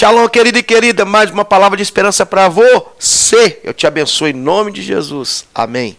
Shalom, querido e querida, mais uma palavra de esperança para você. Eu te abençoo em nome de Jesus. Amém.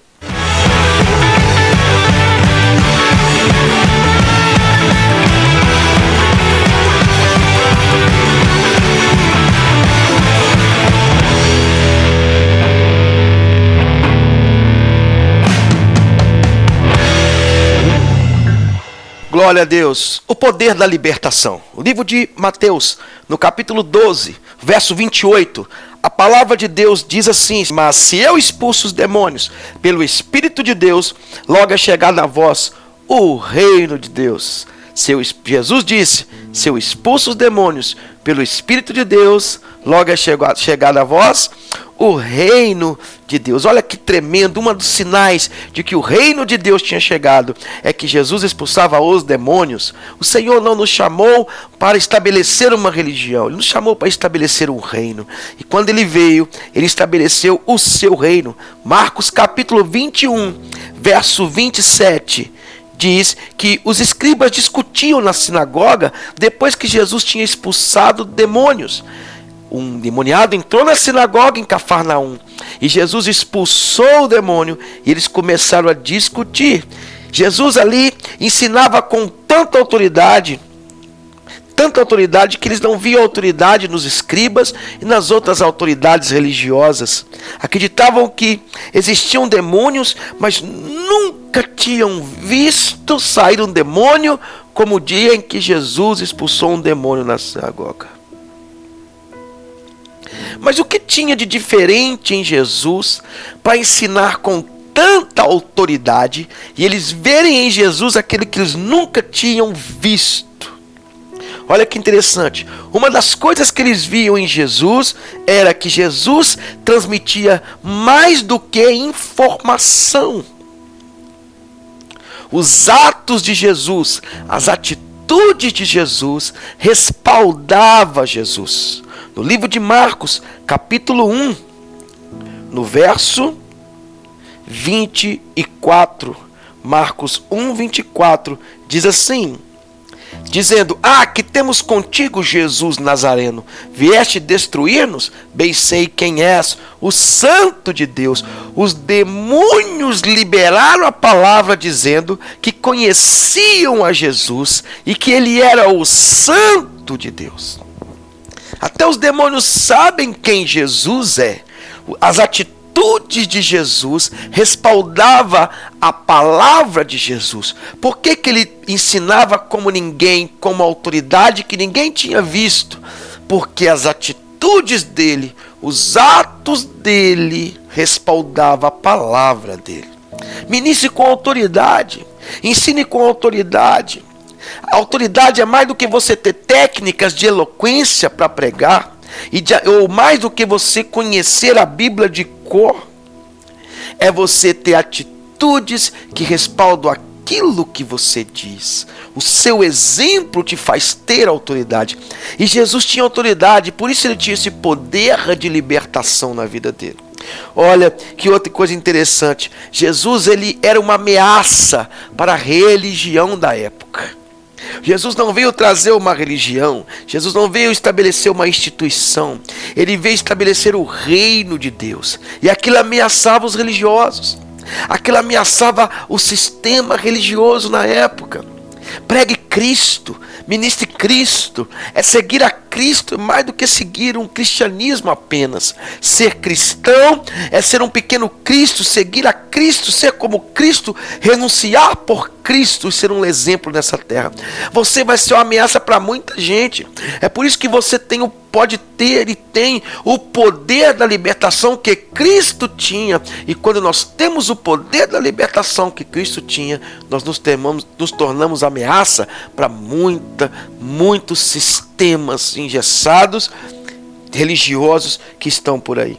Glória a Deus. O poder da libertação. O livro de Mateus, no capítulo 12, verso 28, a palavra de Deus diz assim: mas se eu expulso os demônios pelo Espírito de Deus, logo é chegado a vós o reino de Deus. Jesus disse: se eu expulso os demônios pelo Espírito de Deus, logo é chegado a vós o reino de Deus. Olha que tremendo, um dos sinais de que o reino de Deus tinha chegado é que Jesus expulsava os demônios. O Senhor não nos chamou para estabelecer uma religião, Ele nos chamou para estabelecer um reino. E quando Ele veio, Ele estabeleceu o seu reino. Marcos capítulo 21, verso 27, diz que os escribas discutiam na sinagoga depois que Jesus tinha expulsado demônios. Um demoniado entrou na sinagoga em Cafarnaum e Jesus expulsou o demônio e eles começaram a discutir. Jesus ali ensinava com tanta autoridade que eles não viam autoridade nos escribas e nas outras autoridades religiosas. Acreditavam que existiam demônios, mas nunca tinham visto sair um demônio como o dia em que Jesus expulsou um demônio na sinagoga. Mas o que tinha de diferente em Jesus para ensinar com tanta autoridade e eles verem em Jesus aquele que eles nunca tinham visto? Olha que interessante. Uma das coisas que eles viam em Jesus era que Jesus transmitia mais do que informação. Os atos de Jesus, as atitudes de Jesus respaldavam Jesus. No livro de Marcos, capítulo 1, no verso 24, Marcos 1, 24, diz assim, dizendo: que temos contigo, Jesus Nazareno, vieste destruir-nos? Bem sei quem és, o Santo de Deus. Os demônios liberaram a palavra dizendo que conheciam a Jesus e que ele era o Santo de Deus. Até os demônios sabem quem Jesus é. As atitudes de Jesus respaldavam a palavra de Jesus. Por que ele ensinava como ninguém, como autoridade que ninguém tinha visto? Porque as atitudes dele, os atos dele, respaldavam a palavra dele. Ministre com autoridade. Ensine com autoridade. A autoridade é mais do que você ter técnicas de eloquência para pregar, ou mais do que você conhecer a Bíblia de cor. É você ter atitudes que respaldam aquilo que você diz. O seu exemplo te faz ter autoridade. E Jesus tinha autoridade, por isso ele tinha esse poder de libertação na vida dele. Olha que outra coisa interessante. Jesus ele era uma ameaça para a religião da época. Jesus não veio trazer uma religião, Jesus não veio estabelecer uma instituição, ele veio estabelecer o reino de Deus. E aquilo ameaçava os religiosos, aquilo ameaçava o sistema religioso na época. Pregue Cristo, ministre Cristo, é seguir a Cristo mais do que seguir um cristianismo apenas. Ser cristão é ser um pequeno Cristo, seguir a Cristo, ser como Cristo, renunciar por Cristo e ser um exemplo nessa terra. Você vai ser uma ameaça para muita gente. É por isso que você pode ter e tem o poder da libertação que Cristo tinha. E quando nós temos o poder da libertação que Cristo tinha, nós nos tornamos ameaça para muitos sistemas engessados religiosos que estão por aí.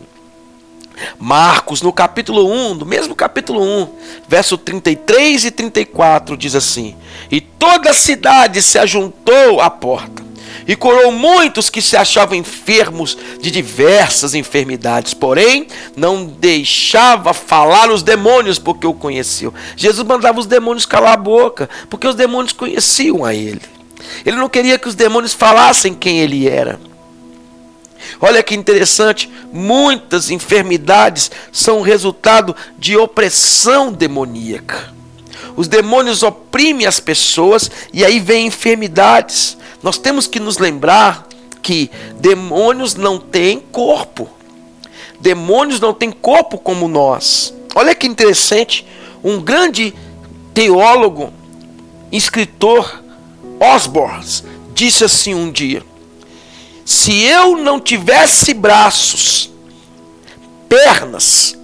Marcos, no capítulo 1, do mesmo capítulo 1, verso 33 e 34, diz assim: e toda a cidade se ajuntou à porta, e curou muitos que se achavam enfermos de diversas enfermidades, porém não deixava falar os demônios, porque o conheciam. Jesus mandava os demônios calar a boca, porque os demônios conheciam a ele. Ele não queria que os demônios falassem quem ele era. Olha que interessante, muitas enfermidades são resultado de opressão demoníaca. Os demônios oprimem as pessoas e aí vem enfermidades. Nós temos que nos lembrar que demônios não têm corpo. Demônios não têm corpo como nós. Olha que interessante, um grande teólogo, escritor, Osborne, disse assim um dia: se eu não tivesse braços, pernas,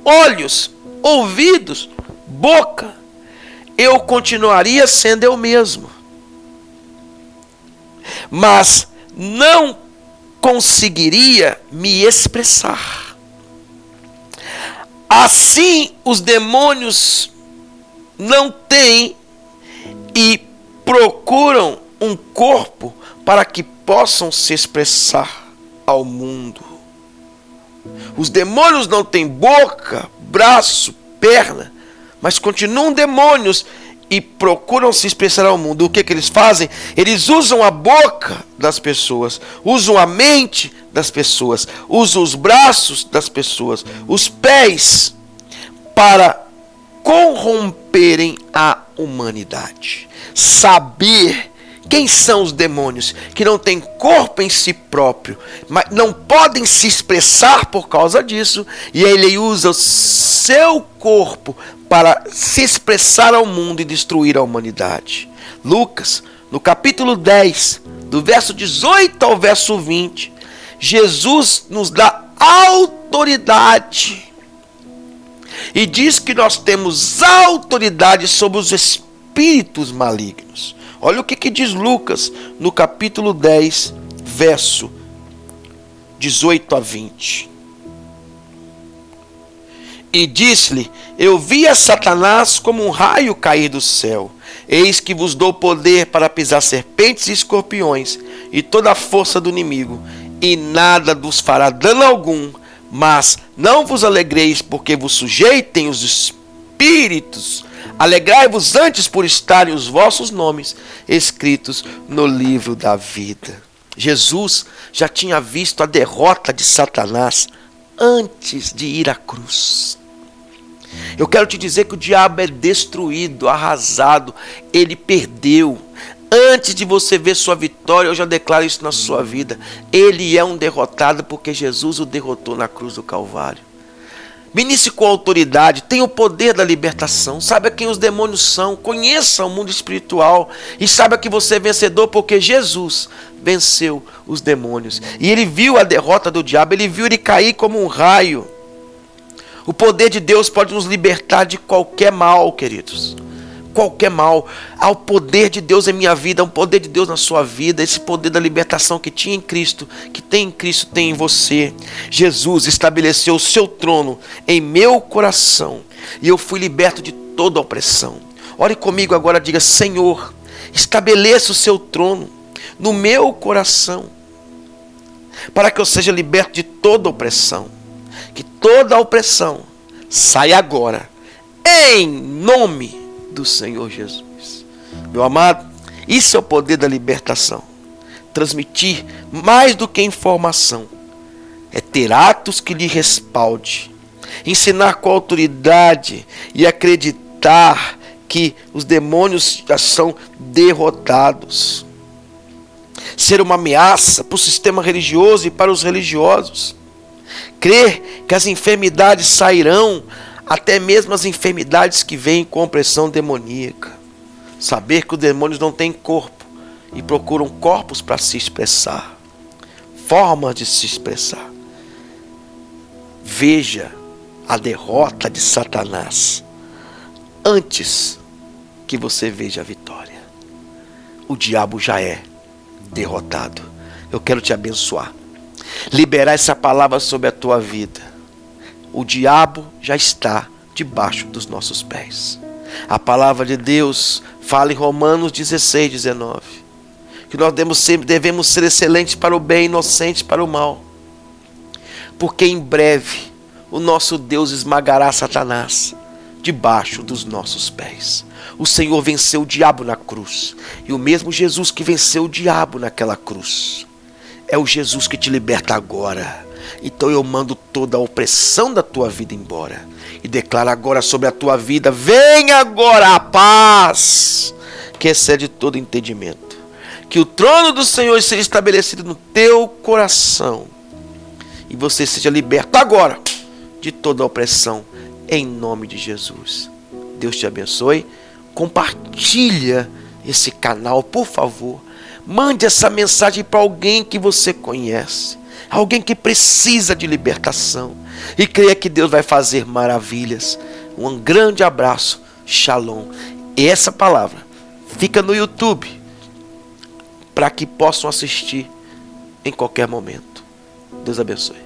olhos, ouvidos, boca, eu continuaria sendo eu mesmo. Mas não conseguiria me expressar. Assim, os demônios não têm e procuram um corpo para que possam se expressar ao mundo. Os demônios não têm boca, braço, perna, mas continuam demônios e procuram se expressar ao mundo. O que eles fazem? Eles usam a boca das pessoas, usam a mente das pessoas, usam os braços das pessoas, os pés, para corromperem a humanidade. Saber quem são os demônios que não têm corpo em si próprio, mas não podem se expressar por causa disso, e ele usa o seu corpo para se expressar ao mundo e destruir a humanidade. Lucas, no capítulo 10, do verso 18 ao verso 20, Jesus nos dá autoridade e diz que nós temos autoridade sobre os espíritos malignos. Olha o que diz Lucas no capítulo 10, verso 18 a 20. E disse-lhe: eu vi a Satanás como um raio cair do céu. Eis que vos dou poder para pisar serpentes e escorpiões e toda a força do inimigo, e nada vos fará dano algum. Mas não vos alegreis porque vos sujeitem os espíritos. Alegrai-vos antes por estarem os vossos nomes escritos no livro da vida. Jesus já tinha visto a derrota de Satanás antes de ir à cruz. Eu quero te dizer que o diabo é destruído, arrasado, ele perdeu. Antes de você ver sua vitória, eu já declaro isso na sua vida. Ele é um derrotado porque Jesus o derrotou na cruz do Calvário. Ministre com autoridade, tenha o poder da libertação, saiba quem os demônios são, conheça o mundo espiritual e saiba que você é vencedor porque Jesus venceu os demônios. E ele viu a derrota do diabo, ele viu ele cair como um raio. O poder de Deus pode nos libertar de qualquer mal, queridos. Qualquer mal. Há o poder de Deus em minha vida, há o poder de Deus na sua vida. Esse poder da libertação que tinha em Cristo, que tem em Cristo, tem em você. Jesus estabeleceu o seu trono em meu coração e eu fui liberto de toda opressão. Ore comigo agora, diga: Senhor, estabeleça o seu trono no meu coração para que eu seja liberto de toda opressão. Que toda opressão saia agora, em nome do Senhor Jesus. Meu amado, isso é o poder da libertação. Transmitir mais do que informação é ter atos que lhe respalde, ensinar com autoridade e acreditar que os demônios já são derrotados. Ser uma ameaça para o sistema religioso e para os religiosos. Crer que as enfermidades sairão, até mesmo as enfermidades que vêm com opressão demoníaca. Saber que os demônios não têm corpo e procuram corpos para se expressar. Formas de se expressar. Veja a derrota de Satanás antes que você veja a vitória. O diabo já é derrotado. Eu quero te abençoar. Liberar essa palavra sobre a tua vida. O diabo já está debaixo dos nossos pés. A palavra de Deus fala em Romanos 16, 19. Que nós devemos ser excelentes para o bem, inocentes para o mal. Porque em breve o nosso Deus esmagará Satanás debaixo dos nossos pés. O Senhor venceu o diabo na cruz. E o mesmo Jesus que venceu o diabo naquela cruz, É o Jesus que te liberta agora. Então eu mando toda a opressão da tua vida embora. E declaro agora sobre a tua vida: vem agora a paz, que excede todo entendimento. Que o trono do Senhor seja estabelecido no teu coração. E você seja liberto agora de toda a opressão, em nome de Jesus. Deus te abençoe. Compartilha esse canal, por favor. Mande essa mensagem para alguém que você conhece, alguém que precisa de libertação, e creia que Deus vai fazer maravilhas. Um grande abraço, shalom. E essa palavra fica no YouTube para que possam assistir em qualquer momento. Deus abençoe.